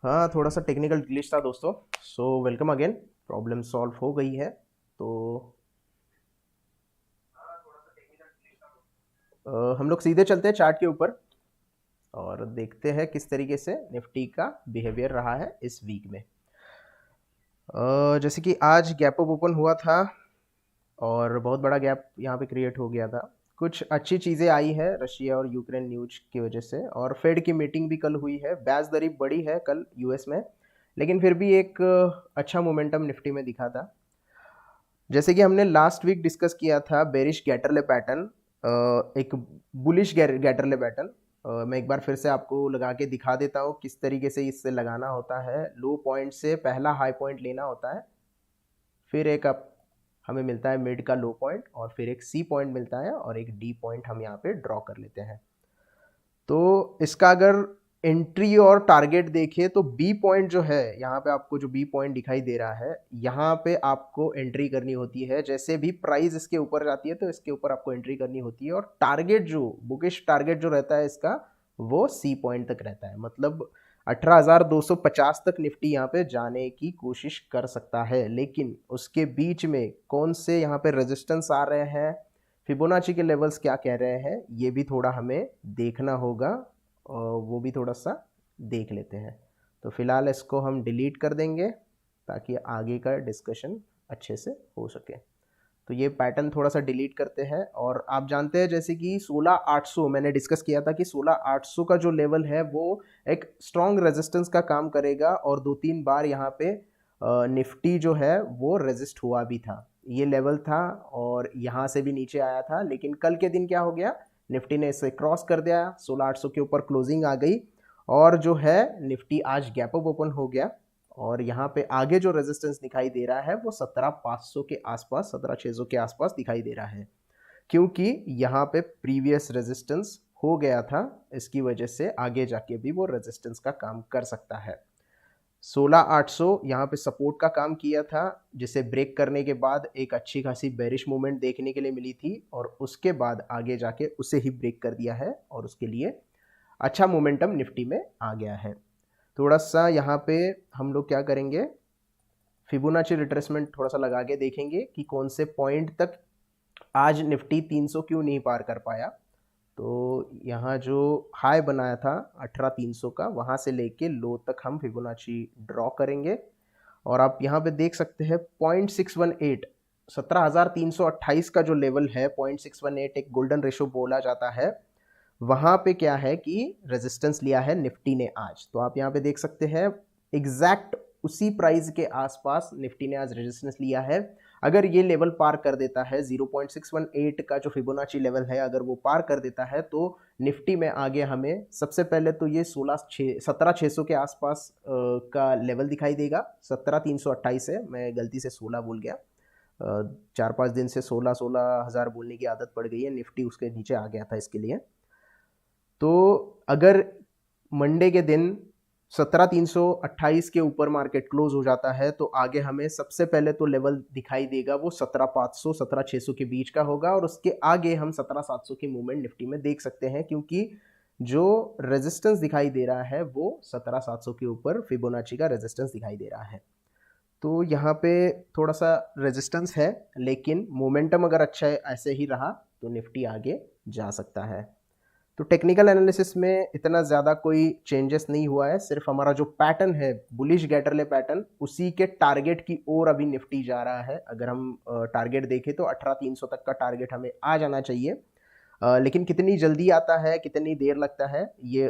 हाँ, थोड़ा सा टेक्निकल ग्लिच था दोस्तों। So welcome again. Problem solve हो गई है। तो हम लोग सीधे चलते हैं चार्ट के ऊपर और देखते हैं किस तरीके से निफ्टी का बिहेवियर रहा है इस वीक में। जैसे कि आज गैप अप ओपन हुआ था और बहुत बड़ा गैप यहाँ पे क्रिएट हो गया था। कुछ अच्छी चीज़ें आई है रशिया और यूक्रेन न्यूज की वजह से, और फेड की मीटिंग भी कल हुई है। ब्याज दरी बढ़ी है कल यूएस में, लेकिन फिर भी एक अच्छा मोमेंटम निफ्टी में दिखा था। जैसे कि हमने लास्ट वीक डिस्कस किया था बेरिश गैटरले पैटर्न, एक बुलिश गैटरले पैटर्न। मैं एक बार फिर से आपको लगा के दिखा देता हूँ किस तरीके से इससे लगाना होता है। लो पॉइंट से पहला हाई पॉइंट लेना होता है, फिर एक अप हमें मिलता है मिड का लो पॉइंट, और फिर एक सी पॉइंट मिलता है और एक डी पॉइंट हम यहाँ पे ड्रॉ कर लेते हैं। तो इसका अगर एंट्री और टारगेट देखिए तो बी पॉइंट जो है, यहाँ पे आपको जो बी पॉइंट दिखाई दे रहा है, यहाँ पे आपको एंट्री करनी होती है। जैसे भी प्राइस इसके ऊपर जाती है तो इसके ऊपर आपको एंट्री करनी होती है, और टारगेट जो बुकिश टारगेट जो रहता है इसका, वो सी पॉइंट तक रहता है। मतलब 18,250 तक निफ्टी यहाँ पे जाने की कोशिश कर सकता है। लेकिन उसके बीच में कौन से यहाँ पे रेजिस्टेंस आ रहे हैं, फिबोनाची के लेवल्स क्या कह रहे हैं, ये भी थोड़ा हमें देखना होगा, और वो भी थोड़ा सा देख लेते हैं। तो फिलहाल इसको हम डिलीट कर देंगे ताकि आगे का डिस्कशन अच्छे से हो सके। तो ये पैटर्न थोड़ा सा डिलीट करते हैं। और आप जानते हैं जैसे कि 16,800 मैंने डिस्कस किया था कि 16,800 का जो लेवल है वो एक स्ट्रॉन्ग रेजिस्टेंस का काम करेगा, और 2-3 बार यहाँ पे निफ्टी जो है वो रेजिस्ट हुआ भी था। ये लेवल था और यहाँ से भी नीचे आया था, लेकिन कल के दिन क्या हो गया, निफ्टी ने इसे क्रॉस कर दिया, 16,800 के ऊपर क्लोजिंग आ गई, और जो है निफ्टी आज गैप अप ओपन हो गया। और यहाँ पे आगे जो रेजिस्टेंस दिखाई दे रहा है वो 17,500 के आसपास, 17,600 के आसपास दिखाई दे रहा है, क्योंकि यहाँ पे प्रीवियस रेजिस्टेंस हो गया था। इसकी वजह से आगे जाके भी वो रेजिस्टेंस का काम कर सकता है। 16,800 यहाँ पे सपोर्ट का काम किया था, जिसे ब्रेक करने के बाद एक अच्छी खासी बेरिश मूवमेंट देखने के लिए मिली थी, और उसके बाद आगे जाके उसे ही ब्रेक कर दिया है, और उसके लिए अच्छा मोमेंटम निफ्टी में आ गया है। थोड़ा सा यहाँ पे हम लोग क्या करेंगे, फिबोनाची रिट्रेसमेंट थोड़ा सा लगा के देखेंगे कि कौन से पॉइंट तक आज निफ्टी 300 क्यों नहीं पार कर पाया। तो यहाँ जो हाई बनाया था 18,300 का, वहाँ से लेके लो तक हम फिबोनाची ड्रॉ करेंगे। और आप यहाँ पे देख सकते हैं 0.618, 17,328 का जो लेवल है, 0.618 एक गोल्डन रेशो बोला जाता है। वहाँ पे क्या है कि रेजिस्टेंस लिया है निफ्टी ने आज। तो आप यहाँ पे देख सकते हैं एग्जैक्ट उसी प्राइस के आसपास निफ्टी ने आज रेजिस्टेंस लिया है। अगर ये लेवल पार कर देता है 0.618 का जो फिबोनाची लेवल है, अगर वो पार कर देता है तो निफ्टी में आगे हमें सबसे पहले तो ये 17,600 के आसपास का लेवल दिखाई देगा। 17,328 है, मैं गलती से 16 बोल गया। 4-5 दिन से 16,000 बोलने की आदत पड़ गई है, निफ्टी उसके नीचे आ गया था इसके लिए। तो अगर मंडे के दिन 17,328 के ऊपर मार्केट क्लोज हो जाता है तो आगे हमें सबसे पहले तो लेवल दिखाई देगा वो 17,500 17,600 के बीच का होगा, और उसके आगे हम 17,700 की मूवमेंट निफ्टी में देख सकते हैं, क्योंकि जो रेजिस्टेंस दिखाई दे रहा है वो 17,700 के ऊपर फिबोनाची का रेजिस्टेंस दिखाई दे रहा है। तो यहाँ पे थोड़ा सा रेजिस्टेंस है, लेकिन मोमेंटम अगर अच्छा है ऐसे ही रहा तो निफ्टी आगे जा सकता है। तो टेक्निकल एनालिसिस में इतना ज़्यादा कोई चेंजेस नहीं हुआ है, सिर्फ हमारा जो पैटर्न है बुलिश गैटरले पैटर्न, उसी के टारगेट की ओर अभी निफ्टी जा रहा है। अगर हम टारगेट देखें तो 18,300 तक का टारगेट हमें आ जाना चाहिए। लेकिन कितनी जल्दी आता है, कितनी देर लगता है, ये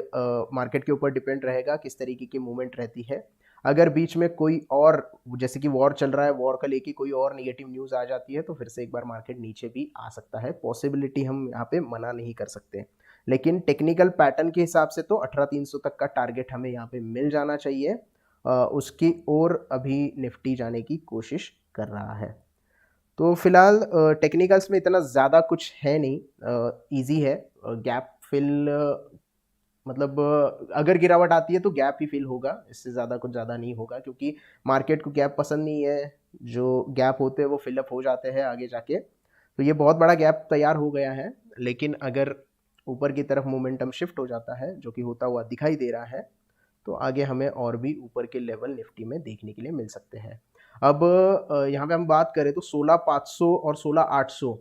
मार्केट के ऊपर डिपेंड रहेगा किस तरीके की मूवमेंट रहती है। अगर बीच में कोई और, जैसे कि वॉर चल रहा है, वॉर का लेके कोई और नेगेटिव न्यूज़ आ जाती है तो फिर से एक बार मार्केट नीचे भी आ सकता है। पॉसिबिलिटी हम यहाँ पे मना नहीं कर सकते, लेकिन टेक्निकल पैटर्न के हिसाब से तो 18,300 तक का टारगेट हमें यहाँ पे मिल जाना चाहिए। उसकी ओर अभी निफ्टी जाने की कोशिश कर रहा है। तो फिलहाल टेक्निकल्स में इतना ज़्यादा कुछ है नहीं, इजी है। गैप फिल, मतलब अगर गिरावट आती है तो गैप ही फिल होगा, इससे ज़्यादा कुछ ज़्यादा नहीं होगा, क्योंकि मार्केट को गैप पसंद नहीं है। जो गैप होते हैं वो फिलअप हो जाते हैं आगे जाके। तो ये बहुत बड़ा गैप तैयार हो गया है, लेकिन अगर ऊपर की तरफ मोमेंटम शिफ्ट हो जाता है, जो कि होता हुआ दिखाई दे रहा है, तो आगे हमें और भी ऊपर के लेवल निफ्टी में देखने के लिए मिल सकते हैं। अब यहाँ पे हम बात करें तो 16,500 और 16,800,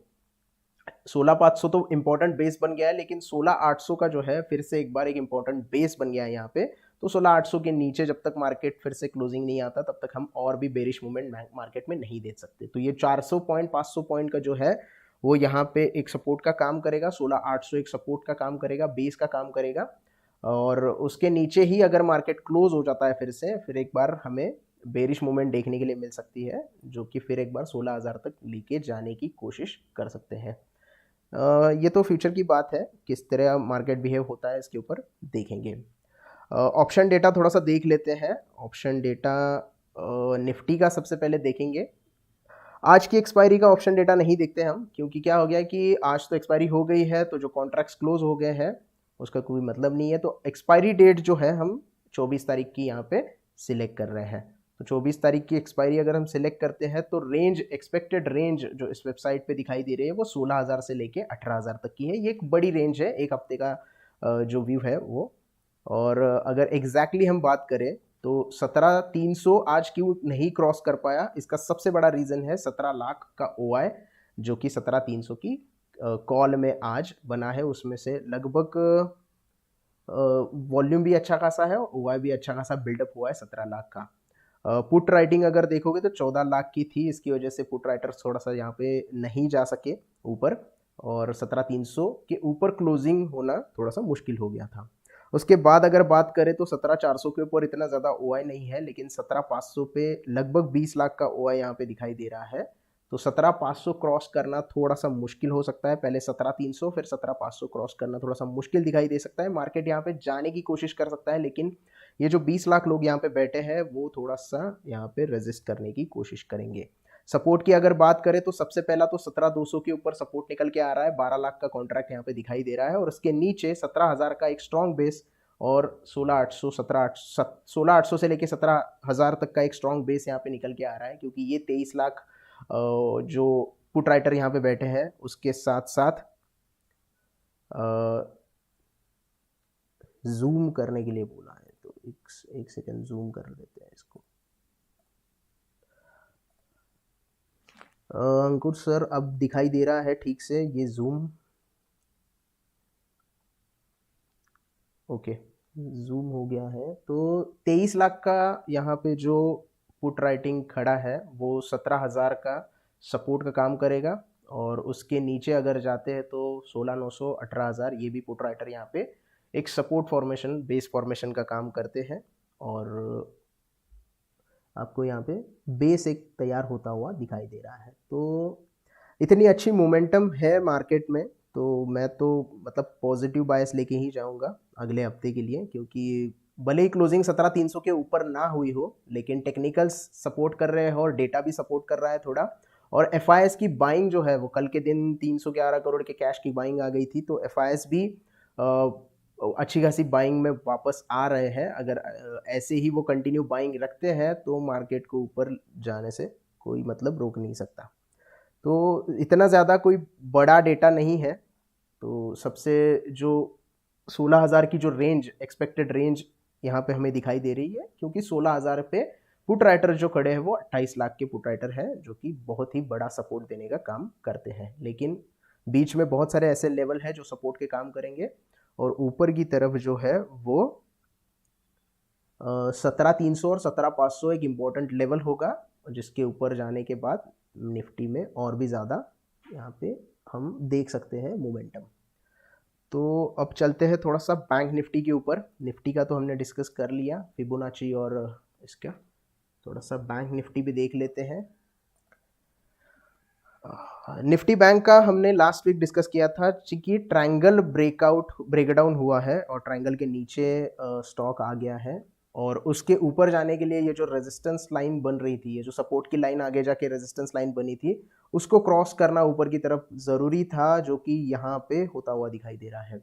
16,500 तो इम्पोर्टेंट बेस बन गया है, लेकिन 16,800 का जो है फिर से एक बार एक इम्पोर्टेंट बेस बन गया है यहाँ पे। तो 16,800 के नीचे जब तक मार्केट फिर से क्लोजिंग नहीं आता तब तक हम और भी बेरिश मूवमेंट मार्केट में नहीं देख सकते। तो ये 400 पॉइंट 500 पॉइंट का जो है वो यहाँ पे एक सपोर्ट का काम करेगा, 16,800 एक सपोर्ट का काम करेगा, बेस का काम करेगा। और उसके नीचे ही अगर मार्केट क्लोज हो जाता है फिर से, फिर एक बार हमें बेरिश मूवमेंट देखने के लिए मिल सकती है, जो कि फिर एक बार 16,000 तक लेके जाने की कोशिश कर सकते हैं। ये तो फ्यूचर की बात है, किस तरह मार्केट बिहेव होता है इसके ऊपर देखेंगे। ऑप्शन डेटा थोड़ा सा देख लेते हैं। ऑप्शन डेटा निफ्टी का सबसे पहले देखेंगे। आज की एक्सपायरी का ऑप्शन डेटा नहीं देखते हम, क्योंकि क्या हो गया कि आज तो एक्सपायरी हो गई है, तो जो कॉन्ट्रैक्ट्स क्लोज हो गए हैं उसका कोई मतलब नहीं है। तो एक्सपायरी डेट जो है हम 24 तारीख की यहाँ पे सिलेक्ट कर रहे हैं। तो 24 तारीख की एक्सपायरी अगर हम सिलेक्ट करते हैं तो रेंज, एक्सपेक्टेड रेंज जो इस वेबसाइट पे दिखाई दे रही है वो 16,000 से लेके 18,000 तक की है। ये एक बड़ी रेंज है एक हफ्ते का जो व्यू है वो। और अगर एग्जैक्टली हम बात करें तो 17,300 आज क्यों नहीं क्रॉस कर पाया, इसका सबसे बड़ा रीज़न है 17 लाख का ओआई जो कि 17,300 की कॉल में आज बना है। उसमें से लगभग वॉल्यूम भी अच्छा खासा है और ओआई भी अच्छा खासा बिल्डअप हुआ है 17 लाख का। पुट राइटिंग अगर देखोगे तो 14 लाख की थी, इसकी वजह से पुट राइटर्स थोड़ा सा यहाँ पे नहीं जा सके ऊपर, और 17,300 के ऊपर क्लोजिंग होना थोड़ा सा मुश्किल हो गया था। उसके बाद अगर बात करें तो 17,400 के ऊपर इतना ज़्यादा ओआई नहीं है, लेकिन 17,500 पे लगभग 20 लाख का ओआई यहाँ पे दिखाई दे रहा है। तो 17,500 क्रॉस करना थोड़ा सा मुश्किल हो सकता है। पहले 17,300 फिर 17,500 क्रॉस करना थोड़ा सा मुश्किल दिखाई दे सकता है। मार्केट यहाँ पे जाने की कोशिश कर सकता है, लेकिन ये जो 20 लाख लोग यहाँ पे बैठे हैं वो थोड़ा सा यहाँ पे रेजिस्ट करने की कोशिश करेंगे। सपोर्ट की अगर बात करें तो सबसे पहला तो 17,200 के ऊपर सपोर्ट निकल के आ रहा है, 12 लाख का कॉन्ट्रैक्ट यहाँ पे दिखाई दे रहा है, और उसके नीचे 17,000 का एक स्ट्रॉन्ग बेस और 16,800 16,800 से लेके 17,000 तक का एक स्ट्रॉन्ग बेस यहाँ पे निकल के आ रहा है, क्योंकि ये 23 लाख जो पुट राइटर यहाँ पे बैठे हैं उसके साथ साथ जूम करने के लिए बोला है, तो एक सेकंड जूम कर लेते हैं इसको। अंकुर सर अब दिखाई दे रहा है ठीक से ये जूम? ओके, जूम हो गया है। तो 23 लाख का यहाँ पे जो पुट राइटिंग खड़ा है वो 17,000 का सपोर्ट का काम करेगा, और उसके नीचे अगर जाते हैं तो 16,900 18,000 ये भी पुट राइटर यहाँ पे एक सपोर्ट फॉर्मेशन, बेस फॉर्मेशन का काम करते हैं, और आपको यहाँ पे बेस एक तैयार होता हुआ दिखाई दे रहा है। तो इतनी अच्छी मोमेंटम है मार्केट में, तो मैं तो मतलब पॉजिटिव बायस लेके ही जाऊंगा अगले हफ्ते के लिए, क्योंकि भले ही क्लोजिंग 17,300 के ऊपर ना हुई हो, लेकिन टेक्निकल्स सपोर्ट कर रहे हैं और डेटा भी सपोर्ट कर रहा है थोड़ा। और एफआईएस की बाइंग जो है वो कल के दिन 311 करोड़ के कैश की बाइंग आ गई थी, तो एफआईएस भी अच्छी खासी बाइंग में वापस आ रहे हैं। अगर ऐसे ही वो कंटिन्यू बाइंग रखते हैं तो मार्केट को ऊपर जाने से कोई मतलब रोक नहीं सकता। तो इतना ज़्यादा कोई बड़ा डेटा नहीं है। तो सबसे जो 16,000 की जो रेंज, एक्सपेक्टेड रेंज यहाँ पे हमें दिखाई दे रही है, क्योंकि 16,000 पे पुट राइटर जो खड़े हैं वो 28 लाख के पुट राइटर हैं, जो कि बहुत ही बड़ा सपोर्ट देने का काम करते हैं। लेकिन बीच में बहुत सारे ऐसे लेवल हैं जो सपोर्ट के काम करेंगे, और ऊपर की तरफ जो है वो 17,300 और 17,500 एक इम्पोर्टेंट लेवल होगा, जिसके ऊपर जाने के बाद निफ्टी में और भी ज़्यादा यहाँ पे हम देख सकते हैं मोमेंटम। तो अब चलते हैं थोड़ा सा बैंक निफ्टी के ऊपर। निफ्टी का तो हमने डिस्कस कर लिया, फिबोनाची और इसका, थोड़ा सा बैंक निफ्टी भी देख लेते हैं। निफ्टी बैंक का हमने लास्ट वीक डिस्कस किया था कि ट्रायंगल ब्रेकडाउन हुआ है और ट्रायंगल के नीचे स्टॉक आ गया है, और उसके ऊपर जाने के लिए ये जो रेजिस्टेंस लाइन बन रही थी, ये जो सपोर्ट की लाइन आगे जाके रेजिस्टेंस लाइन बनी थी, उसको क्रॉस करना ऊपर की तरफ ज़रूरी था, जो कि यहाँ पे होता हुआ दिखाई दे रहा है।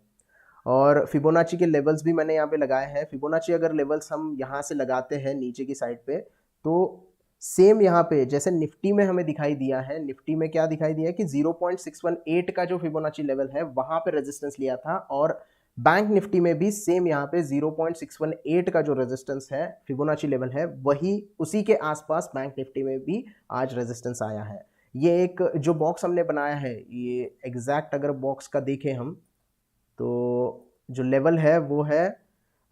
और फिबोनाची के लेवल्स भी मैंने यहाँ पे लगाए हैं। फिबोनाची अगर लेवल्स हम यहाँ से लगाते हैं नीचे की साइड पे, तो सेम यहाँ पे जैसे निफ्टी में हमें दिखाई दिया है, निफ्टी में क्या दिखाई दिया है कि 0.618 का जो फिबोनाची लेवल है वहाँ पे रेजिस्टेंस लिया था, और बैंक निफ्टी में भी सेम यहाँ पे 0.618 का जो रेजिस्टेंस है, फिबोनाची लेवल है, वही उसी के आसपास बैंक निफ्टी में भी आज रेजिस्टेंस आया है। ये एक जो बॉक्स हमने बनाया है, ये एग्जैक्ट अगर बॉक्स का देखें हम, तो जो लेवल है वो है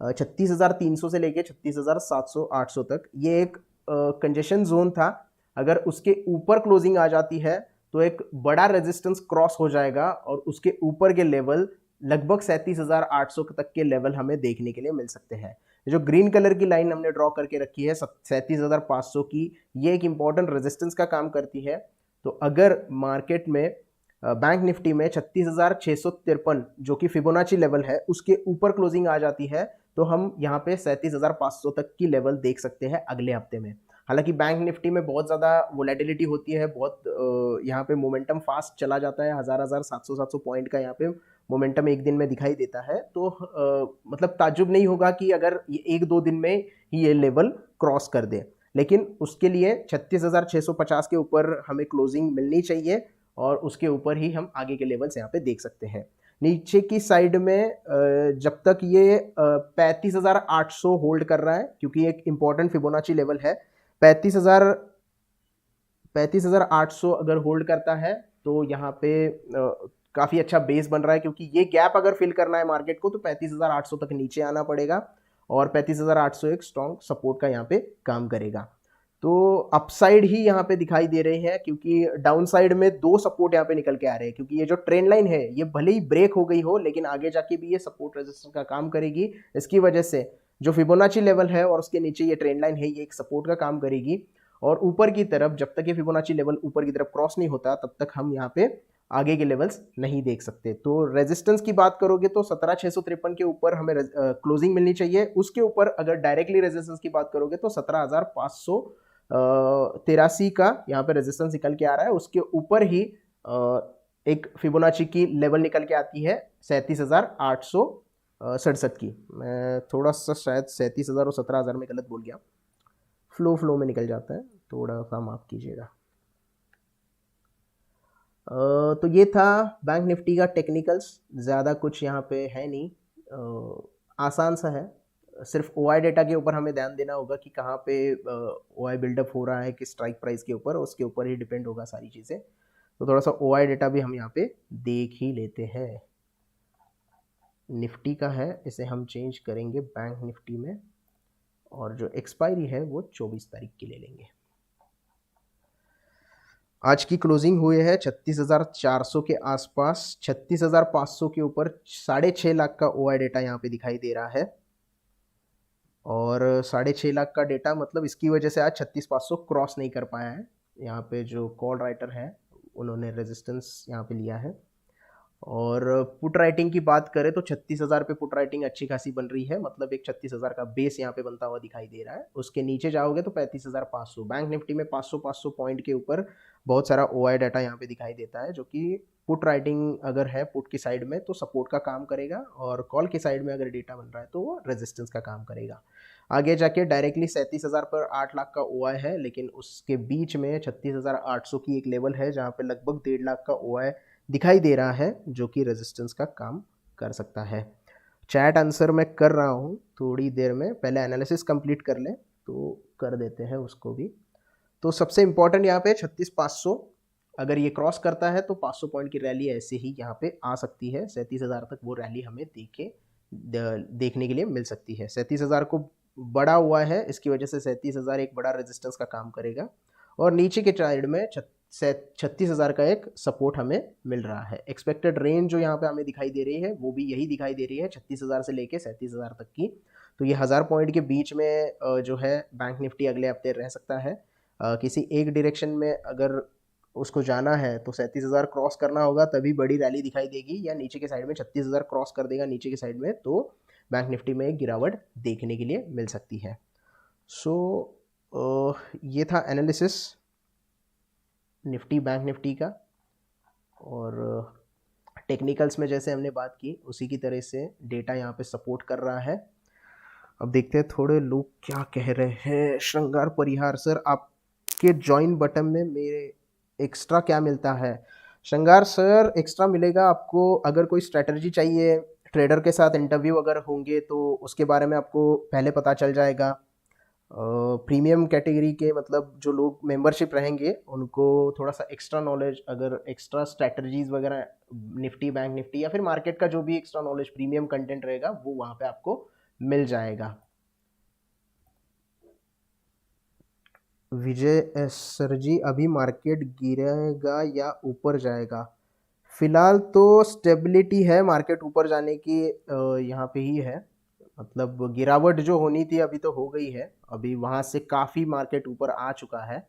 36,300 से लेके 36,700 800 तक। ये एक कंजेशन जोन था। अगर उसके ऊपर क्लोजिंग आ जाती है तो एक बड़ा रेजिस्टेंस क्रॉस हो जाएगा और उसके ऊपर के लेवल लगभग 37,800 तक के लेवल हमें देखने के लिए मिल सकते हैं। जो ग्रीन कलर की लाइन हमने ड्रॉ करके रखी है 37,500 की, ये एक इंपॉर्टेंट रेजिस्टेंस का काम करती है। तो अगर मार्केट में बैंक निफ्टी में 36,653 जो कि फिबोनाची लेवल है उसके ऊपर क्लोजिंग आ जाती है तो हम यहाँ पे 37,500 तक की लेवल देख सकते हैं अगले हफ्ते में। हालांकि बैंक निफ्टी में बहुत ज़्यादा वोलेटिलिटी होती है, बहुत यहाँ पे मोमेंटम फास्ट चला जाता है, 700 पॉइंट का यहाँ पे मोमेंटम एक दिन में दिखाई देता है। तो मतलब ताज्जुब नहीं होगा कि अगर ये एक दो दिन में ही ये लेवल क्रॉस कर दे, लेकिन उसके लिए 36,650 के ऊपर हमें क्लोजिंग मिलनी चाहिए और उसके ऊपर ही हम आगे के लेवल्स यहाँ पे देख सकते हैं। नीचे की साइड में जब तक ये 35,800 होल्ड कर रहा है, क्योंकि एक इंपॉर्टेंट फिबोनाची लेवल है, 35,800 अगर होल्ड करता है तो यहाँ पे काफ़ी अच्छा बेस बन रहा है, क्योंकि ये गैप अगर फिल करना है मार्केट को तो 35,800 तक नीचे आना पड़ेगा और 35,800 एक स्ट्रॉन्ग सपोर्ट का यहाँ पे काम करेगा। तो अपसाइड ही यहाँ पे दिखाई दे रहे हैं, क्योंकि डाउन साइड में दो सपोर्ट यहाँ पे निकल के आ रहे हैं, क्योंकि ये जो ट्रेंड लाइन है ये भले ही ब्रेक हो गई हो लेकिन आगे जाके भी ये सपोर्ट रेजिस्टेंस का काम करेगी। इसकी वजह से जो फिबोनाची लेवल है और उसके नीचे ये ट्रेंड लाइन है, ये एक सपोर्ट का काम करेगी। और ऊपर की तरफ जब तक ये फिबोनाची लेवल ऊपर की तरफ क्रॉस नहीं होता तब तक हम यहाँ पे आगे के लेवल्स नहीं देख सकते। तो रेजिस्टेंस की बात करोगे तो 17,653 के ऊपर हमें क्लोजिंग मिलनी चाहिए। उसके ऊपर अगर डायरेक्टली रेजिस्टेंस की बात करोगे तो 17,583 का यहाँ पे रेजिस्टेंस निकल के आ रहा है। उसके ऊपर ही एक फिबोनाची की लेवल निकल के आती है 37,867 की। मैं थोड़ा सा शायद 37,000 और 17,000 में गलत बोल गया, फ्लो में निकल जाता है, थोड़ा सा माफ कीजिएगा। तो ये था बैंक निफ्टी का टेक्निकल्स। ज़्यादा कुछ यहाँ पे है नहीं, आसान सा है। सिर्फ ओआई डेटा के ऊपर हमें ध्यान देना होगा कि कहाँ पे ओआई बिल्डअप हो रहा है, किस स्ट्राइक प्राइस के ऊपर, उसके ऊपर ही डिपेंड होगा सारी चीज़ें। तो थोड़ा सा ओआई डेटा भी हम यहाँ पे देख ही लेते हैं। निफ्टी का है, इसे हम चेंज करेंगे बैंक निफ्टी में और जो एक्सपायरी है वो 24 तारीख की ले लेंगे। आज की क्लोजिंग हुई है 36,400 के आसपास, 36,500 के ऊपर 6.5 लाख का ओआई डेटा यहाँ पे दिखाई दे रहा है। और 6.5 लाख का डेटा मतलब इसकी वजह से आज 36,500 क्रॉस नहीं कर पाया है। यहाँ पे जो कॉल राइटर है उन्होंने रेजिस्टेंस यहाँ पे लिया है। और पुट राइटिंग की बात करें तो 36,000 पे पुट राइटिंग अच्छी खासी बन रही है, मतलब एक 36,000 का बेस यहाँ पे बनता हुआ दिखाई दे रहा है। उसके नीचे जाओगे तो 35,500। बैंक निफ्टी में 500 पॉइंट के ऊपर बहुत सारा ओआई डाटा यहाँ पे दिखाई देता है, जो कि पुट राइटिंग अगर है पुट की साइड में तो सपोर्ट का काम करेगा, और कॉल की साइड में अगर डेटा बन रहा है तो वो रेजिस्टेंस का काम करेगा। आगे जाके डायरेक्टली 37,000 पर 8 लाख का ओआई है, लेकिन उसके बीच में 36,800 की एक लेवल है जहाँ पे लगभग 1.5 लाख का ओआई दिखाई दे रहा है, जो कि रेजिस्टेंस का काम कर सकता है। चैट आंसर मैं कर रहा हूँ थोड़ी देर में, पहले एनालिसिस कंप्लीट कर लें तो कर देते हैं उसको भी। तो सबसे इंपॉर्टेंट यहाँ पे 36,500 अगर ये क्रॉस करता है तो 500 पॉइंट की रैली ऐसे ही यहाँ पे आ सकती है। 37,000 तक वो रैली हमें देखने के लिए मिल सकती है। 37,000 को बड़ा हुआ है, इसकी वजह से 37,000 एक बड़ा रेजिस्टेंस का काम करेगा। और नीचे के साइड में 36,000 का एक सपोर्ट हमें मिल रहा है। एक्सपेक्टेड रेंज जो यहाँ पे हमें दिखाई दे रही है वो भी यही दिखाई दे रही है, 36,000 से लेके 37,000 तक की। तो ये 1000 पॉइंट के बीच में जो है बैंक निफ्टी अगले हफ्ते रह सकता है। किसी एक डायरेक्शन में अगर उसको जाना है तो 37,000 क्रॉस करना होगा, तभी बड़ी रैली दिखाई देगी, या नीचे के साइड में 36,000 क्रॉस कर देगा नीचे के साइड में तो बैंक निफ्टी में एक गिरावट देखने के लिए मिल सकती है। सो ये था एनालिसिस निफ्टी बैंक निफ्टी का। और टेक्निकल्स में जैसे हमने बात की उसी की तरह से डेटा यहाँ पे सपोर्ट कर रहा है। अब देखते हैं थोड़े लोग क्या कह रहे हैं। श्रृंगार परिहार सर, आपके ज्वाइन बटन में मेरे एक्स्ट्रा क्या मिलता है? श्रृंगार सर, एक्स्ट्रा मिलेगा आपको अगर कोई स्ट्रैटेजी चाहिए ट्रेडर के साथ इंटरव्यू अगर होंगे तो उसके बारे में आपको पहले पता चल जाएगा। प्रीमियम कैटेगरी के मतलब जो लोग मेंबरशिप रहेंगे उनको थोड़ा सा एक्स्ट्रा नॉलेज, अगर एक्स्ट्रा स्ट्रैटेजीज वगैरह निफ्टी, बैंक निफ्टी या फिर मार्केट का जो भी एक्स्ट्रा नॉलेज प्रीमियम कंटेंट रहेगा वो वहाँ पे आपको मिल जाएगा। विजय एस सर जी, अभी मार्केट गिरेगा या ऊपर जाएगा? फिलहाल तो स्टेबिलिटी है, मार्केट ऊपर जाने की यहाँ पे ही है। मतलब गिरावट जो होनी थी अभी तो हो गई है, अभी वहाँ से काफ़ी मार्केट ऊपर आ चुका है।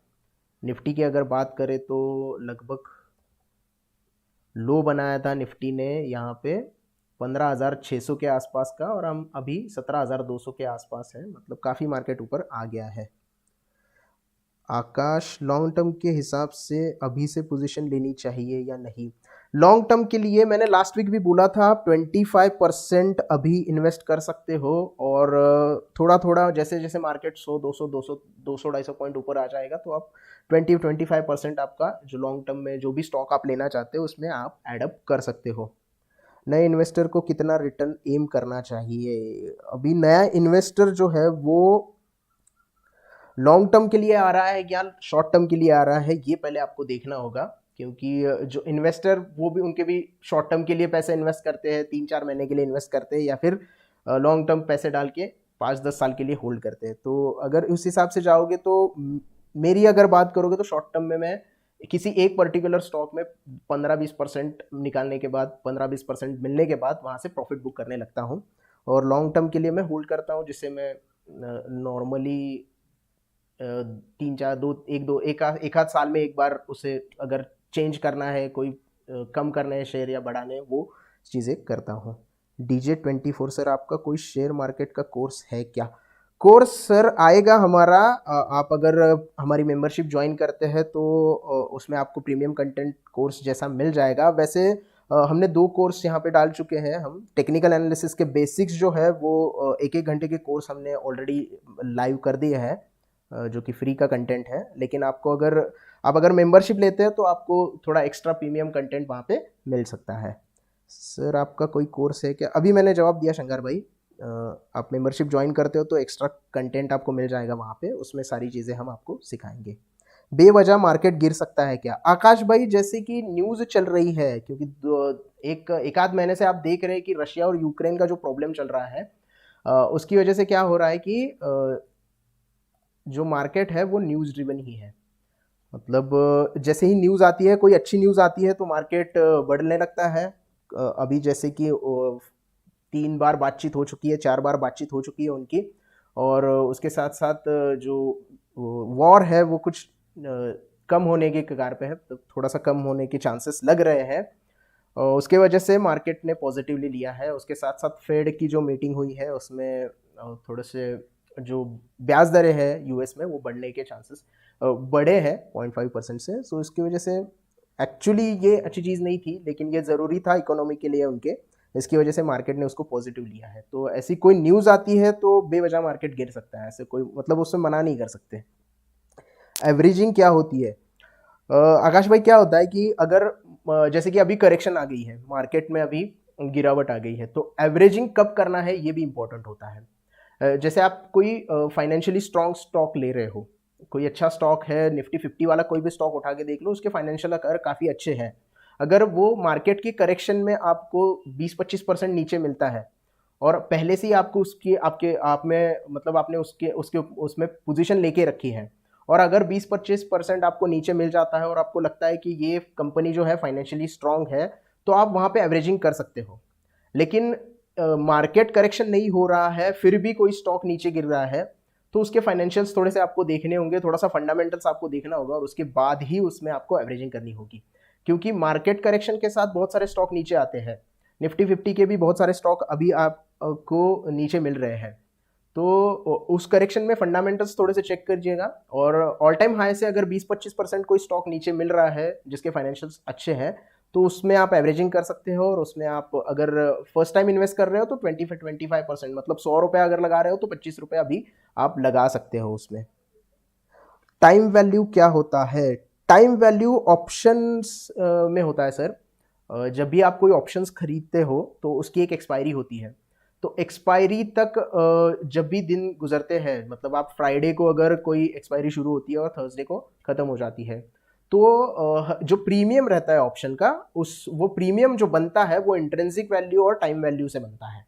निफ्टी की अगर बात करें तो लगभग लो बनाया था निफ्टी ने यहाँ पे 15,600 के आसपास का, और हम अभी 17,200 के आसपास है, मतलब काफ़ी मार्केट ऊपर आ गया है। आकाश, लॉन्ग टर्म के हिसाब से अभी से पोजीशन लेनी चाहिए या नहीं? लॉन्ग टर्म के लिए मैंने लास्ट वीक भी बोला था, 25% अभी इन्वेस्ट कर सकते हो, और थोड़ा थोड़ा जैसे जैसे मार्केट 100, 200, 200, 250 पॉइंट ऊपर आ जाएगा तो आप 20-25% आपका जो लॉन्ग टर्म में जो भी स्टॉक आप लेना चाहते हो उसमें आप एडअप कर सकते हो। नए इन्वेस्टर को कितना रिटर्न एम करना चाहिए? अभी नया इन्वेस्टर जो है वो लॉन्ग टर्म के लिए आ रहा है या शॉर्ट टर्म के लिए आ रहा है, ये पहले आपको देखना होगा। क्योंकि जो इन्वेस्टर वो भी, उनके भी शॉर्ट टर्म के लिए पैसे इन्वेस्ट करते हैं, 3-4 महीने के लिए इन्वेस्ट करते हैं, या फिर लॉन्ग टर्म पैसे डाल के 5-10 साल के लिए होल्ड करते हैं। तो अगर उस हिसाब से जाओगे तो मेरी अगर बात करोगे तो शॉर्ट टर्म में मैं किसी एक पर्टिकुलर स्टॉक में 15-20% निकालने के बाद, 15-20% मिलने के बाद वहाँ से प्रॉफिट बुक करने लगता हूँ। और लॉन्ग टर्म के लिए मैं होल्ड करता हूँ, जिससे मैं नॉर्मली 3-4 एक आध साल में एक बार उसे अगर चेंज करना है, कोई कम करना है शेयर या बढ़ाने हैं, वो चीज़ें करता हूँ। DJ24 सर, आपका कोई शेयर मार्केट का कोर्स है क्या? कोर्स सर आएगा हमारा, आप अगर हमारी मेंबरशिप ज्वाइन करते हैं तो उसमें आपको प्रीमियम कंटेंट कोर्स जैसा मिल जाएगा। वैसे हमने 2 कोर्स यहाँ पे डाल चुके हैं। हम टेक्निकल एनालिसिस के बेसिक्स जो है वो 1-1 घंटे के कोर्स हमने ऑलरेडी लाइव कर दिए हैं, जो कि फ्री का कंटेंट है। लेकिन आपको अगर मेंबरशिप लेते हैं तो आपको थोड़ा एक्स्ट्रा प्रीमियम कंटेंट वहाँ पे मिल सकता है। सर, आपका कोई कोर्स है क्या? अभी मैंने जवाब दिया शंकर भाई, आप मेंबरशिप ज्वाइन करते हो तो एक्स्ट्रा कंटेंट आपको मिल जाएगा वहाँ पे, उसमें सारी चीज़ें हम आपको सिखाएंगे। बेवजह मार्केट गिर सकता है क्या? आकाश भाई, जैसे कि न्यूज़ चल रही है, क्योंकि एक आध महीने से आप देख रहे हैं कि रशिया और यूक्रेन का जो प्रॉब्लम चल रहा है, उसकी वजह से क्या हो रहा है कि जो मार्केट है वो न्यूज़ ड्रिवन ही है। मतलब जैसे ही न्यूज़ आती है, कोई अच्छी न्यूज़ आती है तो मार्केट बढ़ने लगता है। अभी जैसे कि 3 बार बातचीत हो चुकी है, 4 बार बातचीत हो चुकी है उनकी, और उसके साथ साथ जो वॉर है वो कुछ कम होने के कगार पे है, तो थोड़ा सा कम होने के चांसेस लग रहे हैं, और उसके वजह से मार्केट ने पॉजिटिवली लिया है। उसके साथ साथ फेड की जो मीटिंग हुई है उसमें थोड़े से जो ब्याज दरें हैं यूएस में वो बढ़ने के चांसेस बढ़े हैं 0.5% से। सो इसकी वजह से एक्चुअली ये अच्छी चीज़ नहीं थी, लेकिन ये ज़रूरी था इकोनॉमी के लिए उनके, इसकी वजह से मार्केट ने उसको पॉजिटिव लिया है। तो ऐसी कोई न्यूज़ आती है तो बेवजह मार्केट गिर सकता है, ऐसे कोई मतलब उससे मना नहीं कर सकते। एवरेजिंग क्या होती है? आकाश भाई, क्या होता है कि अगर जैसे कि अभी करेक्शन आ गई है मार्केट में, अभी गिरावट आ गई है, तो एवरेजिंग कब करना है ये भी इंपॉर्टेंट होता है। जैसे आप कोई फाइनेंशियली स्ट्रॉन्ग स्टॉक ले रहे हो, कोई अच्छा स्टॉक है, निफ्टी 50 वाला कोई भी स्टॉक उठा के देख लो, उसके फाइनेंशियल अगर काफ़ी अच्छे हैं, अगर वो मार्केट की करेक्शन में आपको 20-25% नीचे मिलता है, और पहले से ही आपको उसकी आपके आप में मतलब आपने उसके उसके उसमें पोजीशन लेके रखी है, और अगर 20-25% आपको नीचे मिल जाता है और आपको लगता है कि ये कंपनी जो है फाइनेंशियली स्ट्रांग है, तो आप वहाँ पे एवरेजिंग कर सकते हो। लेकिन मार्केट करेक्शन नहीं हो रहा है, फिर भी कोई स्टॉक नीचे गिर रहा है, तो उसके फाइनेंशियल्स थोड़े से आपको देखने होंगे, थोड़ा सा फंडामेंटल्स आपको देखना होगा, और उसके बाद ही उसमें आपको एवरेजिंग करनी होगी। क्योंकि मार्केट करेक्शन के साथ बहुत सारे स्टॉक नीचे आते हैं, निफ्टी 50 के भी बहुत सारे स्टॉक अभी आपको नीचे मिल रहे हैं। तो उस करेक्शन में फंडामेंटल्स थोड़े से चेक करिएगा, और ऑल टाइम हाई से अगर 20-25% कोई स्टॉक नीचे मिल रहा है जिसके फाइनेंशियल्स अच्छे हैं, तो उसमें आप एवरेजिंग कर सकते हो। और उसमें आप अगर फर्स्ट टाइम इन्वेस्ट कर रहे हो तो 20-25% मतलब 100 रुपये अगर लगा रहे हो तो 25 रुपये अभी आप लगा सकते हो उसमें। टाइम वैल्यू क्या होता है? टाइम वैल्यू ऑप्शंस में होता है सर। जब भी आप कोई ऑप्शंस खरीदते हो तो उसकी एक एक्सपायरी होती है। तो एक्सपायरी तक जब भी दिन गुजरते हैं, मतलब आप फ्राइडे को अगर कोई एक्सपायरी शुरू होती है और थर्सडे को ख़त्म हो जाती है, तो जो प्रीमियम रहता है ऑप्शन का, उस वो प्रीमियम जो बनता है वो इंट्रिंसिक वैल्यू और टाइम वैल्यू से बनता है।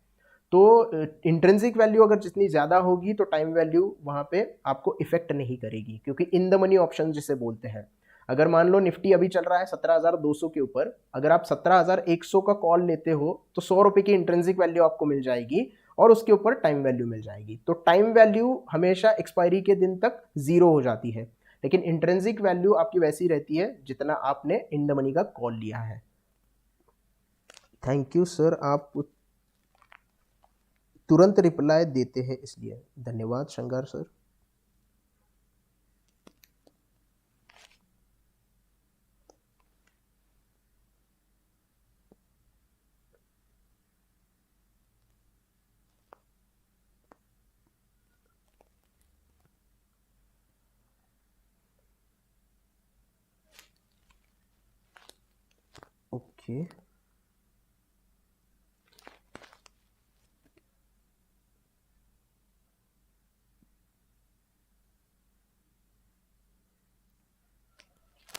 तो इंट्रिंसिक वैल्यू अगर जितनी ज़्यादा होगी तो टाइम वैल्यू वहाँ पे आपको इफेक्ट नहीं करेगी, क्योंकि इन द मनी ऑप्शन जिसे बोलते हैं। अगर मान लो निफ्टी अभी चल रहा है 17,200 के ऊपर, अगर आप 17,100 का कॉल लेते हो तो 100 रुपये की इंट्रिंसिक वैल्यू आपको मिल जाएगी और उसके ऊपर टाइम वैल्यू मिल जाएगी। तो टाइम वैल्यू हमेशा एक्सपायरी के दिन तक जीरो हो जाती है, लेकिन इंट्रिंसिक वैल्यू आपकी वैसी रहती है जितना आपने इन द मनी का कॉल लिया है। थैंक यू सर, आप तुरंत रिप्लाई देते हैं इसलिए धन्यवाद शंगार सर। ओके,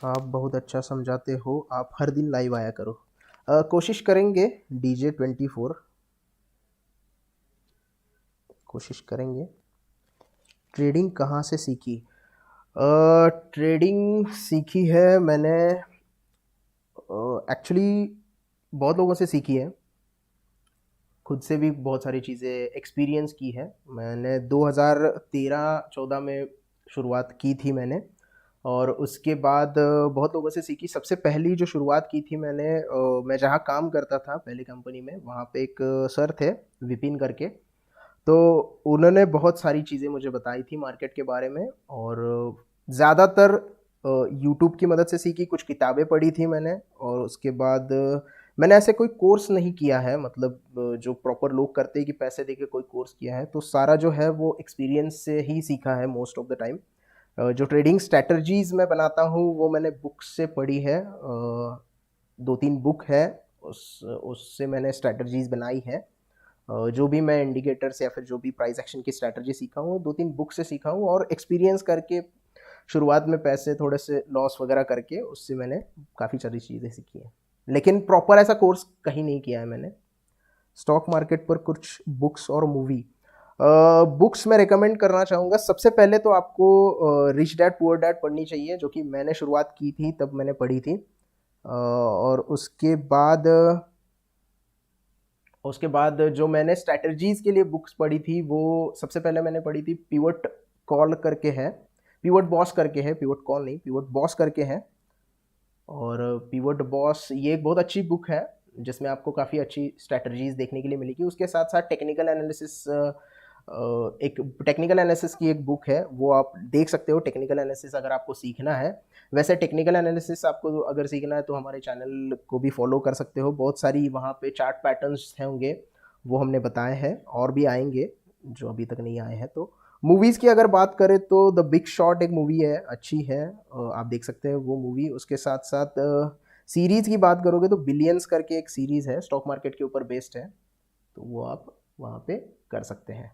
आप बहुत अच्छा समझाते हो, आप हर दिन लाइव आया करो। कोशिश करेंगे DJ24, कोशिश करेंगे। ट्रेडिंग कहाँ से सीखी? ट्रेडिंग सीखी है मैंने एक्चुअली बहुत लोगों से सीखी है, खुद से भी बहुत सारी चीज़ें एक्सपीरियंस की है। मैंने 2013-14 में शुरुआत की थी मैंने, और उसके बाद बहुत लोगों से सीखी। सबसे पहली जो शुरुआत की थी मैंने, मैं जहाँ काम करता था पहले कंपनी में, वहाँ पे एक सर थे विपिन करके, तो उन्होंने बहुत सारी चीज़ें मुझे बताई थी मार्केट के बारे में, और ज़्यादातर यूट्यूब की मदद से सीखी, कुछ किताबें पढ़ी थी मैंने, और उसके बाद मैंने ऐसे कोई कोर्स नहीं किया है, मतलब जो प्रॉपर लोग करते हैं कि पैसे देके कोई कोर्स किया है, तो सारा जो है वो एक्सपीरियंस से ही सीखा है मोस्ट ऑफ द टाइम। जो ट्रेडिंग स्ट्रैटेजीज मैं बनाता हूँ वो मैंने बुक्स से पढ़ी है, 2-3 बुक है, उससे मैंने स्ट्रैटेजीज बनाई है। जो भी मैं इंडिकेटर्स या फिर जो भी प्राइस एक्शन की स्ट्रैटेजी सीखा हूँ वो 2-3 बुक से सीखा हूँ, और एक्सपीरियंस करके शुरुआत में पैसे थोड़े से लॉस वगैरह करके उससे मैंने काफ़ी सारी चीज़ें सीखी हैं, लेकिन प्रॉपर ऐसा कोर्स कहीं नहीं किया है मैंने। स्टॉक मार्केट पर कुछ बुक्स और मूवी। बुक्स मैं रिकमेंड करना चाहूँगा, सबसे पहले तो आपको रिच डैड पुअर डैड पढ़नी चाहिए, जो कि मैंने शुरुआत की थी तब मैंने पढ़ी थी। और उसके बाद जो मैंने स्ट्रैटेजीज़ के लिए बुक्स पढ़ी थी, वो सबसे पहले मैंने पढ़ी थी पिवट कॉल करके है, पिवट बॉस करके है, पिवट कॉल नहीं, पिवट बॉस करके है। और पिवट बॉस ये एक बहुत अच्छी बुक है जिसमें आपको काफ़ी अच्छी स्ट्रैटेजीज देखने के लिए मिलेगी। उसके साथ साथ टेक्निकल एनालिसिस, एक टेक्निकल एनालिसिस की एक बुक है, वो आप देख सकते हो। टेक्निकल एनालिसिस अगर आपको सीखना है, वैसे टेक्निकल एनालिसिस आपको अगर सीखना है तो हमारे चैनल को भी फॉलो कर सकते हो, बहुत सारी वहाँ पे चार्ट पैटर्न्स होंगे वो हमने बताए हैं, और भी आएंगे जो अभी तक नहीं आए हैं। तो मूवीज़ की अगर बात करें तो द बिग शॉट एक मूवी है, अच्छी है, आप देख सकते हैं वो मूवी। उसके साथ साथ सीरीज़ की बात करोगे तो बिलियंस करके एक सीरीज़ है, स्टॉक मार्केट के ऊपर बेस्ड है, तो वो आप वहाँ पे कर सकते हैं।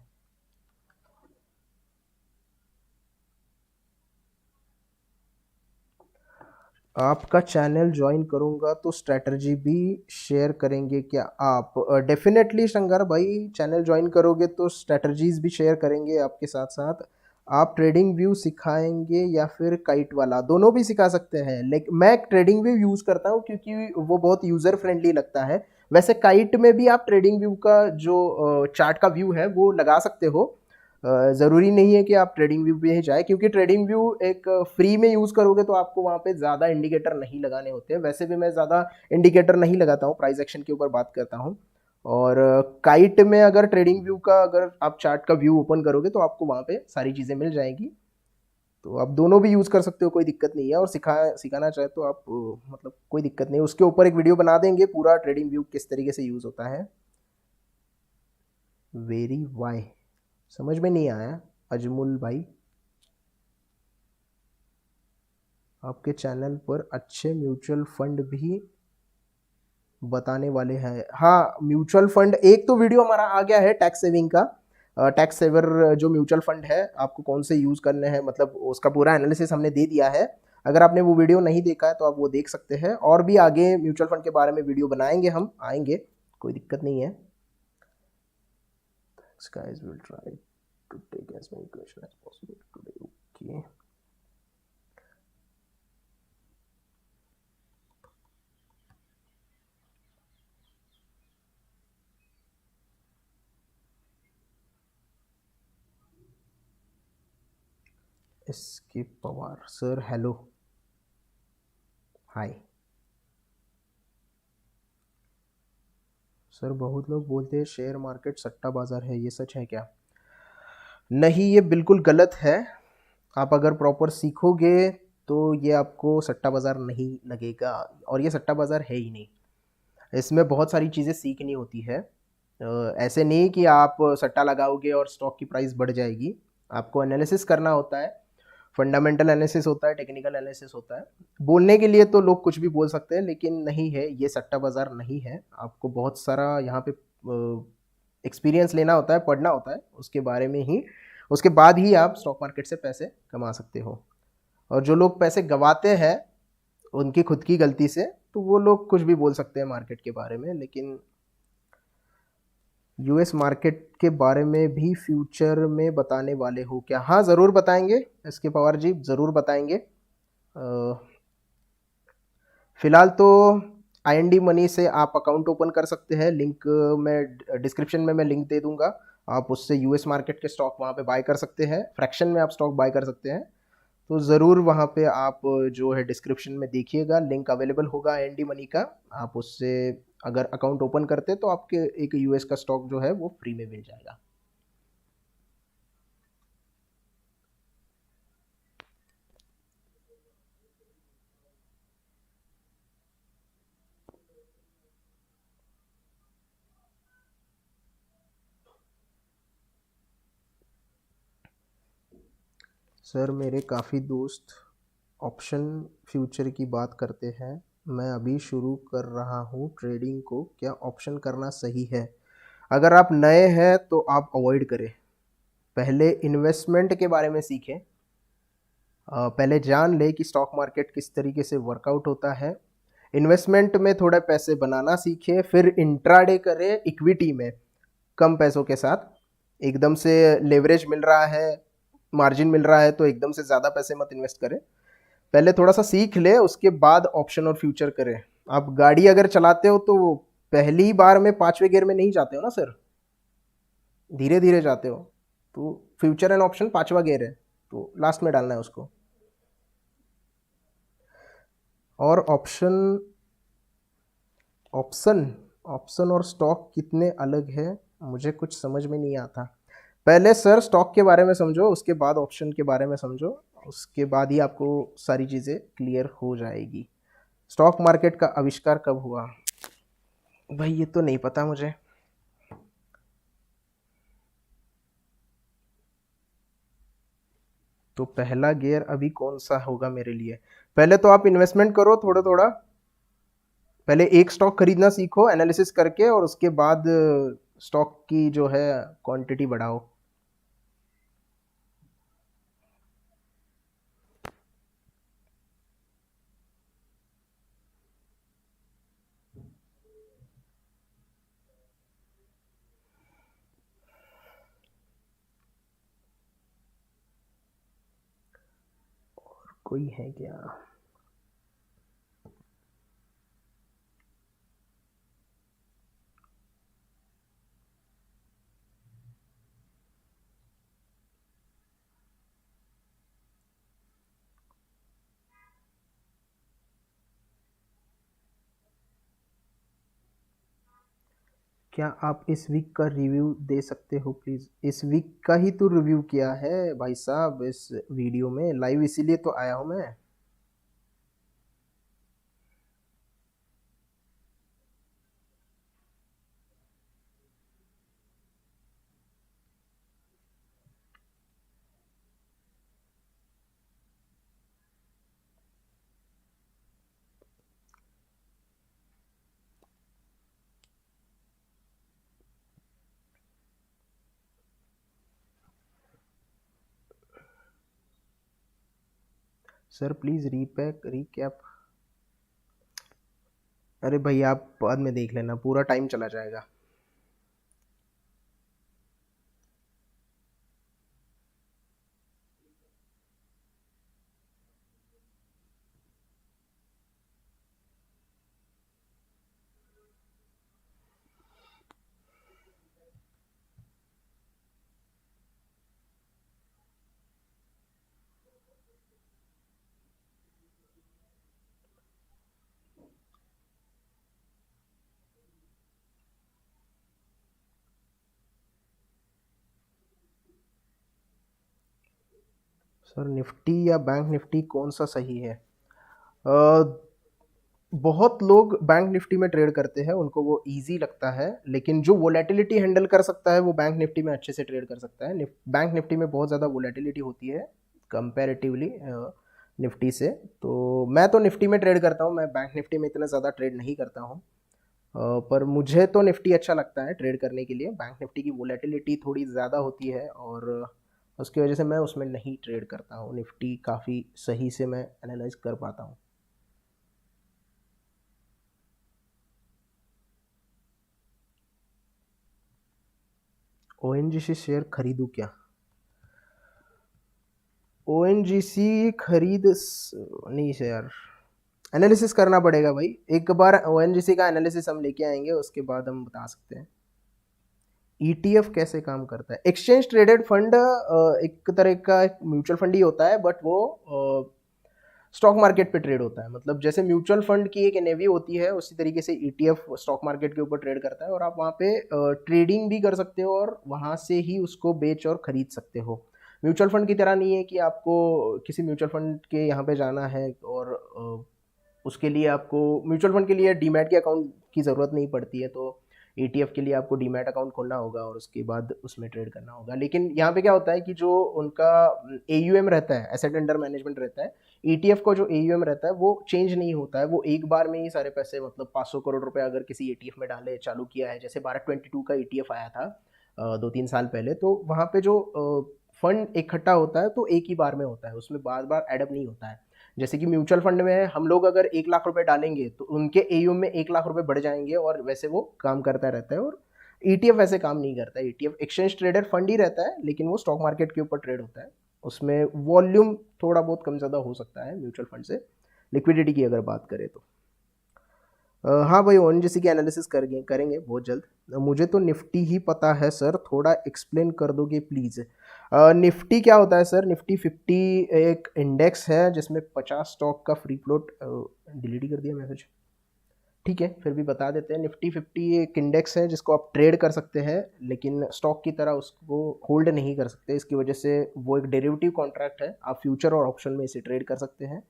आपका चैनल ज्वाइन करूंगा तो स्ट्रैटेजी भी शेयर करेंगे क्या आप? डेफिनेटली शंकर भाई, चैनल ज्वाइन करोगे तो स्ट्रैटेजीज भी शेयर करेंगे आपके साथ साथ। आप ट्रेडिंग व्यू सिखाएंगे या फिर काइट वाला? दोनों भी सिखा सकते हैं, लेकिन मैं ट्रेडिंग व्यू यूज़ करता हूँ क्योंकि वो बहुत यूज़र फ्रेंडली लगता है। वैसे काइट में भी आप ट्रेडिंग व्यू का जो चार्ट का व्यू है वो लगा सकते हो, ज़रूरी नहीं है कि आप ट्रेडिंग व्यू पे ही जाए, क्योंकि ट्रेडिंग व्यू एक फ्री में यूज़ करोगे तो आपको वहाँ पे ज़्यादा इंडिकेटर नहीं लगाने होते हैं। वैसे भी मैं ज़्यादा इंडिकेटर नहीं लगाता हूँ, प्राइस एक्शन के ऊपर बात करता हूँ। और काइट में अगर ट्रेडिंग व्यू का अगर आप चार्ट का व्यू ओपन करोगे तो आपको वहाँ पे सारी चीज़ें मिल जाएंगी। तो आप दोनों भी यूज़ कर सकते हो, कोई दिक्कत नहीं है। और सिखाना चाहे तो आप मतलब कोई दिक्कत नहीं है, उसके ऊपर एक वीडियो बना देंगे पूरा ट्रेडिंग व्यू किस तरीके से यूज़ होता है। वेरी वाई समझ में नहीं आया अजमुल भाई। आपके चैनल पर अच्छे म्यूचुअल फंड भी बताने वाले हैं। हाँ, म्यूचुअल फंड एक तो वीडियो हमारा आ गया है टैक्स सेविंग का। टैक्स सेवर जो म्यूचुअल फंड है, आपको कौन से यूज़ करने हैं, मतलब उसका पूरा एनालिसिस हमने दे दिया है। अगर आपने वो वीडियो नहीं देखा है तो आप वो देख सकते हैं। और भी आगे म्यूचुअल फंड के बारे में वीडियो बनाएंगे, हम आएंगे, कोई दिक्कत नहीं है। Guys will try to take as many questions as possible today. Okay. S K Pawar sir, hello, hi sir. बहुत लोग बोलते हैं शेयर मार्केट सट्टा बाजार है, ये सच है क्या? नहीं, ये बिल्कुल गलत है। आप अगर प्रॉपर सीखोगे तो ये आपको सट्टा बाजार नहीं लगेगा, और ये सट्टा बाजार है ही नहीं। इसमें बहुत सारी चीज़ें सीखनी होती है। ऐसे नहीं कि आप सट्टा लगाओगे और स्टॉक की प्राइस बढ़ जाएगी। आपको एनालिसिस करना होता है, फंडामेंटल एनालिसिस होता है, टेक्निकल एनालिसिस होता है। बोलने के लिए तो लोग कुछ भी बोल सकते हैं, लेकिन नहीं है, ये सट्टा बाजार नहीं है। आपको बहुत सारा यहाँ पे एक्सपीरियंस लेना होता है, पढ़ना होता है उसके बारे में ही, उसके बाद ही आप स्टॉक मार्केट से पैसे कमा सकते हो। और जो लोग पैसे गंवाते हैं उनकी खुद की गलती से, तो वो लोग कुछ भी बोल सकते हैं मार्केट के बारे में। लेकिन यूएस मार्केट के बारे में भी फ्यूचर में बताने वाले हो क्या? हाँ, ज़रूर बताएंगे एसके पवार जी, ज़रूर बताएंगे। फिलहाल तो आईएनडी मनी से आप अकाउंट ओपन कर सकते हैं। लिंक मैं डिस्क्रिप्शन में मैं लिंक दे दूंगा। आप उससे यूएस मार्केट के स्टॉक वहाँ पे बाय कर सकते हैं, फ्रैक्शन में आप स्टॉक बाय कर सकते हैं। तो ज़रूर वहाँ पे आप जो है डिस्क्रिप्शन में देखिएगा, लिंक अवेलेबल होगा आईएनडी मनी का। आप उससे अगर अकाउंट ओपन करते तो आपके एक यूएस का स्टॉक जो है वो फ्री में मिल जाएगा। सर, मेरे काफ़ी दोस्त ऑप्शन फ्यूचर की बात करते हैं। मैं अभी शुरू कर रहा हूँ ट्रेडिंग को, क्या ऑप्शन करना सही है? अगर आप नए हैं तो आप अवॉइड करें। पहले इन्वेस्टमेंट के बारे में सीखें। पहले जान ले कि स्टॉक मार्केट किस तरीके से वर्कआउट होता है। इन्वेस्टमेंट में थोड़ा पैसे बनाना सीखें, फिर इंट्राडे करें इक्विटी में कम पैसों के साथ। एकदम से लेवरेज मिल रहा है, मार्जिन मिल रहा है, तो एकदम से ज़्यादा पैसे मत इन्वेस्ट करें। पहले थोड़ा सा सीख ले, उसके बाद ऑप्शन और फ्यूचर करें। आप गाड़ी अगर चलाते हो तो पहली बार में 5वें गियर में नहीं जाते हो ना सर, धीरे धीरे जाते हो। तो फ्यूचर एंड ऑप्शन 5वां गियर है, तो लास्ट में डालना है उसको। और ऑप्शन ऑप्शन ऑप्शन और स्टॉक कितने अलग है, मुझे कुछ समझ में नहीं आता। पहले सर स्टॉक के बारे में समझो, उसके बाद ऑप्शन के बारे में समझो, उसके बाद ही आपको सारी चीज़ें क्लियर हो जाएगी। स्टॉक मार्केट का आविष्कार कब हुआ? भाई ये तो नहीं पता मुझे। तो पहला गियर अभी कौन सा होगा मेरे लिए? पहले तो आप इन्वेस्टमेंट करो थोड़ा थोड़ा। पहले एक स्टॉक खरीदना सीखो एनालिसिस करके, और उसके बाद स्टॉक की जो है क्वांटिटी बढ़ाओ। कोई है क्या? क्या आप इस वीक का रिव्यू दे सकते हो प्लीज़? इस वीक का ही तो रिव्यू किया है भाई साहब इस वीडियो में लाइव, इसीलिए तो आया हूँ मैं। Sir please repack recap. अरे भाई आप बाद में देख लेना, पूरा टाइम चला जाएगा। सर निफ्टी या बैंक निफ्टी कौन सा सही है? अ, बहुत लोग बैंक निफ्टी में ट्रेड करते हैं, उनको वो इजी लगता है, लेकिन जो वोलेटिलिटी हैंडल कर सकता है वो बैंक निफ्टी में अच्छे से ट्रेड कर सकता है। बैंक निफ्टी में बहुत ज़्यादा वोलेटिलिटी होती है कंपैरेटिवली निफ्टी से। तो मैं तो निफ्टी में ट्रेड करता हूँ, मैं बैंक निफ्टी में इतना ज़्यादा ट्रेड नहीं करता हूँ। पर मुझे तो निफ्टी अच्छा लगता है ट्रेड करने के लिए। बैंक निफ्टी की वोलेटिलिटी थोड़ी ज़्यादा होती है और उसकी वजह से मैं उसमें नहीं ट्रेड करता हूँ। निफ्टी काफ़ी सही से मैं एनालाइज कर पाता हूँ। ओएनजीसी शेयर खरीदूं क्या? ओएनजीसी नहीं से यार, एनालिसिस करना पड़ेगा भाई। एक बार ओएनजीसी का एनालिसिस हम लेके आएंगे, उसके बाद हम बता सकते हैं। ईटीएफ कैसे काम करता है? एक्सचेंज ट्रेडेड फंड एक तरह का म्यूचुअल फंड ही होता है, बट वो स्टॉक मार्केट पे ट्रेड होता है। मतलब जैसे म्यूचुअल फंड की एक एनएवी होती है, उसी तरीके से ईटीएफ स्टॉक मार्केट के ऊपर ट्रेड करता है, और आप वहाँ पे ट्रेडिंग भी कर सकते हो और वहाँ से ही उसको बेच और खरीद सकते हो। म्यूचुअल फंड की तरह नहीं है कि आपको किसी म्यूचुअल फंड के यहाँ पे जाना है और उसके लिए आपको म्यूचुअल फंड के लिए डीमैट के अकाउंट की ज़रूरत नहीं पड़ती है। तो ईटीएफ के लिए आपको डीमैट अकाउंट खोलना होगा और उसके बाद उसमें ट्रेड करना होगा। लेकिन यहाँ पे क्या होता है कि जो उनका एयूएम रहता है, एसेट अंडर मैनेजमेंट रहता है, ईटीएफ को जो एयूएम रहता है वो चेंज नहीं होता है। वो एक बार में ही सारे पैसे, मतलब 500 करोड़ रुपए अगर किसी ईटीएफ में डाले चालू किया है, जैसे भारत 22 का ईटीएफ आया था 2-3 साल पहले, तो वहाँ पे जो फंड इकट्ठा होता है तो एक ही बार में होता है, उसमें बार बार एडअप नहीं होता है। जैसे कि म्यूचुअल फंड में हम लोग अगर 1 लाख रुपए डालेंगे तो उनके एयूएम में 1 लाख रुपए बढ़ जाएंगे, और वैसे वो काम करता रहता है। और ईटीएफ वैसे काम नहीं करता है। ईटीएफ एक्सचेंज ट्रेडेड फंड ही रहता है, लेकिन वो स्टॉक मार्केट के ऊपर ट्रेड होता है। उसमें वॉल्यूम थोड़ा बहुत कम ज़्यादा हो सकता है म्यूचुअल फंड से, लिक्विडिटी की अगर बात करें तो। हाँ भाई, ओएनजीसी की एनालिसिस करेंगे बहुत जल्द। मुझे तो निफ्टी ही पता है सर, थोड़ा एक्सप्लेन कर दोगे प्लीज़? निफ्टी क्या होता है सर? निफ्टी 50 एक इंडेक्स है जिसमें 50 स्टॉक का फ्री फ्लोट, डिलीट ही कर दिया मैसेज। ठीक है, फिर भी बता देते हैं। निफ्टी 50 एक इंडेक्स है जिसको आप ट्रेड कर सकते हैं, लेकिन स्टॉक की तरह उसको होल्ड नहीं कर सकते। इसकी वजह से वो एक डेरिवेटिव कॉन्ट्रैक्ट है, आप फ्यूचर और ऑप्शन में इसे ट्रेड कर सकते हैं।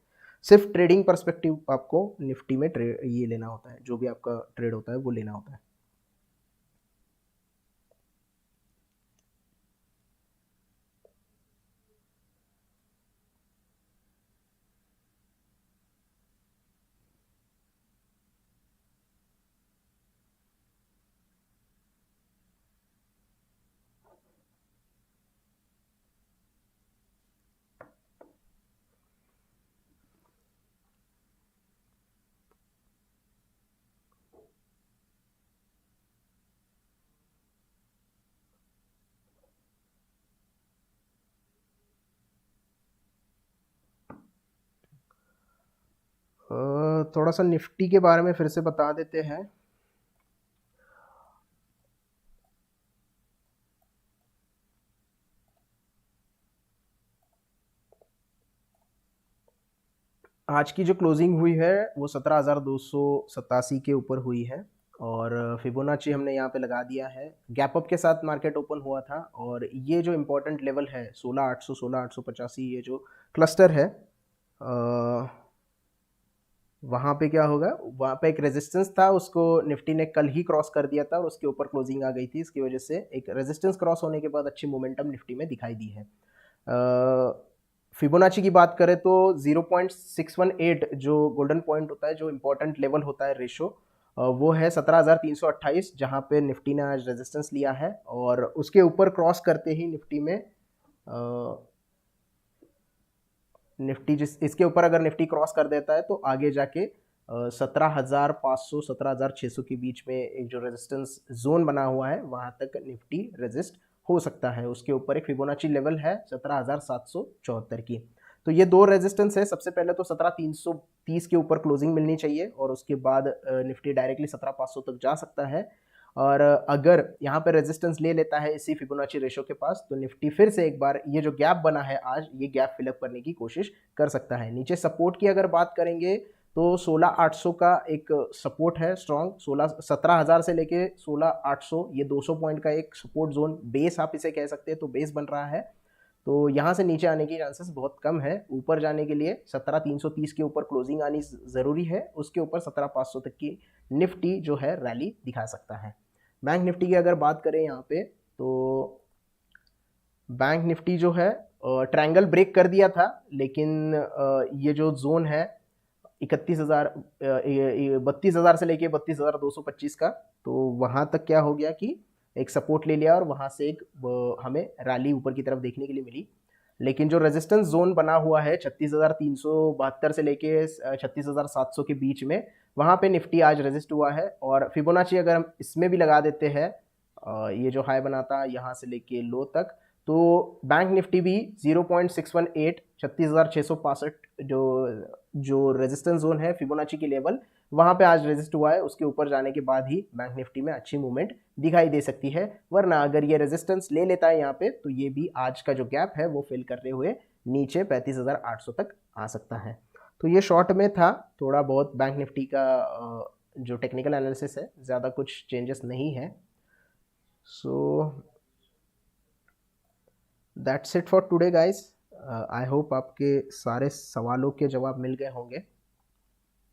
सिर्फ ट्रेडिंग पर्सपेक्टिव आपको निफ्टी में ट्रेड ये लेना होता है, जो भी आपका ट्रेड होता है वो लेना होता है। थोड़ा सा निफ्टी के बारे में फिर से बता देते हैं। आज की जो क्लोजिंग हुई है वो 17,287 के ऊपर हुई है, और फिबोनाची हमने यहाँ पे लगा दिया है। गैप अप के साथ मार्केट ओपन हुआ था, और ये जो इम्पोर्टेंट लेवल है 16,800 16,885, ये जो क्लस्टर है, वहाँ पे क्या होगा, वहाँ पे एक रेजिस्टेंस था, उसको निफ्टी ने कल ही क्रॉस कर दिया था और उसके ऊपर क्लोजिंग आ गई थी। इसकी वजह से एक रेजिस्टेंस क्रॉस होने के बाद अच्छी मोमेंटम निफ्टी में दिखाई दी है। फिबोनाची की बात करें तो 0.618 जो गोल्डन पॉइंट होता है, जो इंपॉर्टेंट लेवल होता है रेशो, वो है 17,328, जहाँ पे निफ्टी ने आज रेजिस्टेंस लिया है, और उसके ऊपर क्रॉस करते ही निफ्टी में निफ्टी इसके ऊपर अगर निफ्टी क्रॉस कर देता है तो आगे जाके 17,500 17,600 के बीच में एक जो रेजिस्टेंस जोन बना हुआ है वहां तक निफ्टी रेजिस्ट हो सकता है। उसके ऊपर एक फिबोनाची लेवल है 17,774 की। तो ये दो रेजिस्टेंस है। सबसे पहले तो 17,330 के ऊपर क्लोजिंग मिलनी चाहिए और उसके बाद निफ्टी डायरेक्टली 17,500 तक जा सकता है। और अगर यहाँ पे रेजिस्टेंस ले लेता है इसी फिबोनाची रेशो के पास तो निफ्टी फिर से एक बार ये जो गैप बना है आज, ये गैप फिलअप करने की कोशिश कर सकता है। नीचे सपोर्ट की अगर बात करेंगे तो 16,800 का एक सपोर्ट है स्ट्रॉन्ग। 17,000 से लेके 16,800 ये 200 पॉइंट का एक सपोर्ट जोन, बेस आप इसे कह सकते हैं, तो बेस बन रहा है। तो यहाँ से नीचे आने की चांसेस बहुत कम है। ऊपर जाने के लिए 17,330 के ऊपर क्लोजिंग आनी ज़रूरी है। उसके ऊपर 17,500 तक की निफ्टी जो है रैली दिखा सकता है। बैंक निफ्टी की अगर बात करें यहाँ पे तो बैंक निफ्टी जो है ट्रायंगल ब्रेक कर दिया था, लेकिन ये जो जोन है 32,000 से लेके 32,225 का, तो वहां तक क्या हो गया कि एक सपोर्ट ले लिया और वहां से एक हमें रैली ऊपर की तरफ देखने के लिए मिली। लेकिन जो रेजिस्टेंस जोन बना हुआ है 36,372 से लेके 36,700 के बीच में, वहां पे निफ्टी आज रेजिस्ट हुआ है। और फिबोनाची अगर हम इसमें भी लगा देते हैं ये जो हाई बनाता है यहाँ से लेके लो तक, तो बैंक निफ्टी भी 0.618 36,665 जो रेजिस्टेंस जोन है फिबोनाची की लेवल, वहां पे आज रेजिस्ट हुआ है। उसके ऊपर जाने के बाद ही बैंक निफ्टी में अच्छी मूवमेंट दिखाई दे सकती है। वरना अगर ये रेजिस्टेंस ले लेता है यहाँ पे तो ये भी आज का जो गैप है वो फिल करते हुए नीचे 35,800 तक आ सकता है। तो ये शॉर्ट में था। थोड़ा बहुत बैंक निफ्टी का जो टेक्निकल एनालिसिस है, ज़्यादा कुछ चेंजेस नहीं है। So that's it for today guys. I hope आपके सारे सवालों के जवाब मिल गए होंगे।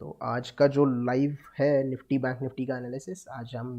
तो आज का जो लाइव है निफ्टी बैंक निफ्टी का एनालिसिस आज हम